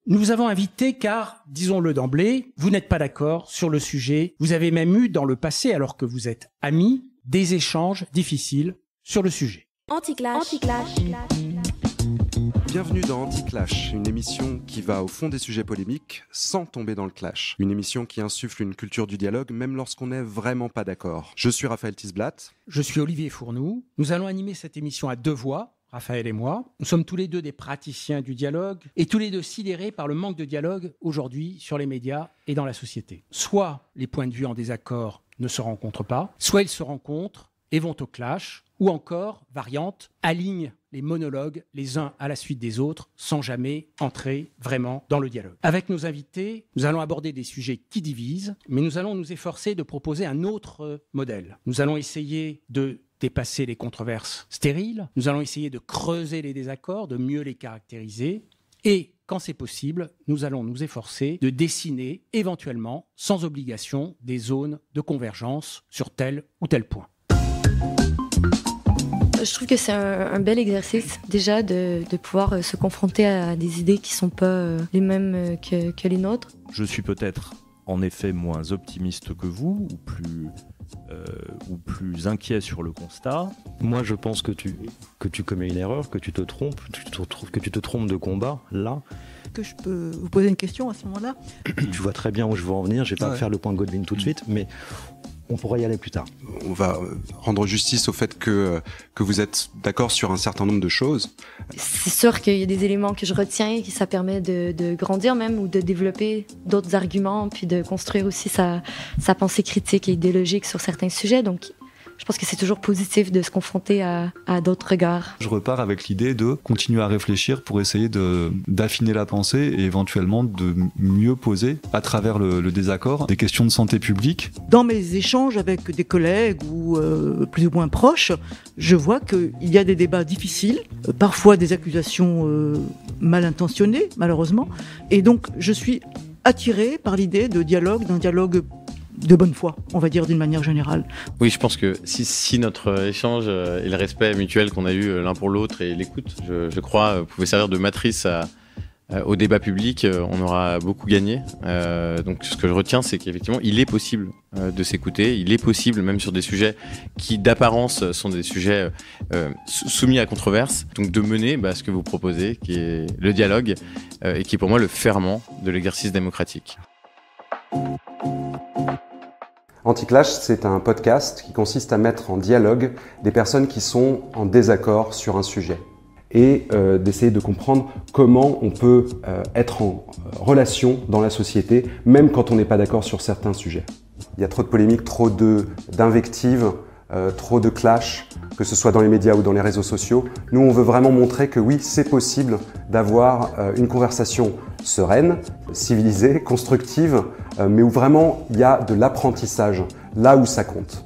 Nous vous avons invité car, disons-le d'emblée, vous n'êtes pas d'accord sur le sujet. Vous avez même eu dans le passé, alors que vous êtes amis, des échanges difficiles sur le sujet. Anti-clash. Bienvenue dans Anti-clash, une émission qui va au fond des sujets polémiques sans tomber dans le clash. Une émission qui insuffle une culture du dialogue même lorsqu'on n'est vraiment pas d'accord. Je suis Raphaël Tisblatt. Je suis Olivier Fournoux. Nous allons animer cette émission à deux voix. Raphaël et moi, nous sommes tous les deux des praticiens du dialogue et tous les deux sidérés par le manque de dialogue aujourd'hui sur les médias et dans la société. Soit les points de vue en désaccord ne se rencontrent pas, soit ils se rencontrent et vont au clash, ou encore, variante, alignent les monologues les uns à la suite des autres sans jamais entrer vraiment dans le dialogue. Avec nos invités, nous allons aborder des sujets qui divisent, mais nous allons nous efforcer de proposer un autre modèle. Nous allons essayer de dépasser les controverses stériles, nous allons essayer de creuser les désaccords, de mieux les caractériser, et quand c'est possible, nous allons nous efforcer de dessiner, éventuellement, sans obligation, des zones de convergence sur tel ou tel point. Je trouve que c'est un bel exercice déjà de pouvoir se confronter à des idées qui ne sont pas les mêmes que les nôtres. Je suis peut-être en effet moins optimiste que vous ou plus inquiet sur le constat. Moi je pense que tu commets une erreur, que tu te trompes, que tu te trompes de combat là. Que je peux vous poser une question à ce moment-là? Tu vois très bien où je veux en venir, je vais pas faire le point de Godwin tout de suite, mais on pourrait y aller plus tard. On va rendre justice au fait que vous êtes d'accord sur un certain nombre de choses. C'est sûr qu'il y a des éléments que je retiens et que ça permet de grandir même ou de développer d'autres arguments puis de construire aussi sa pensée critique et idéologique sur certains sujets. Donc je pense que c'est toujours positif de se confronter à d'autres regards. Je repars avec l'idée de continuer à réfléchir pour essayer d'affiner la pensée et éventuellement de mieux poser, à travers le désaccord, des questions de santé publique. Dans mes échanges avec des collègues ou plus ou moins proches, je vois qu'il y a des débats difficiles, parfois des accusations mal intentionnées, malheureusement. Et donc, je suis attirée par l'idée d'un dialogue de bonne foi, on va dire d'une manière générale. Oui, je pense que si notre échange et le respect mutuel qu'on a eu l'un pour l'autre et l'écoute, je crois, pouvait servir de matrice au débat public, on aura beaucoup gagné. Donc ce que je retiens, c'est qu'effectivement, il est possible de s'écouter, il est possible, même sur des sujets qui d'apparence sont des sujets soumis à controverse, donc de mener ce que vous proposez, qui est le dialogue, et qui est pour moi le ferment de l'exercice démocratique. Anti-clash, c'est un podcast qui consiste à mettre en dialogue des personnes qui sont en désaccord sur un sujet et d'essayer de comprendre comment on peut être en relation dans la société, même quand on n'est pas d'accord sur certains sujets. Il y a trop de polémiques, trop d'invectives, trop de clash, que ce soit dans les médias ou dans les réseaux sociaux. Nous, on veut vraiment montrer que oui, c'est possible d'avoir une conversation sereine, civilisée, constructive, mais où vraiment il y a de l'apprentissage, là où ça compte.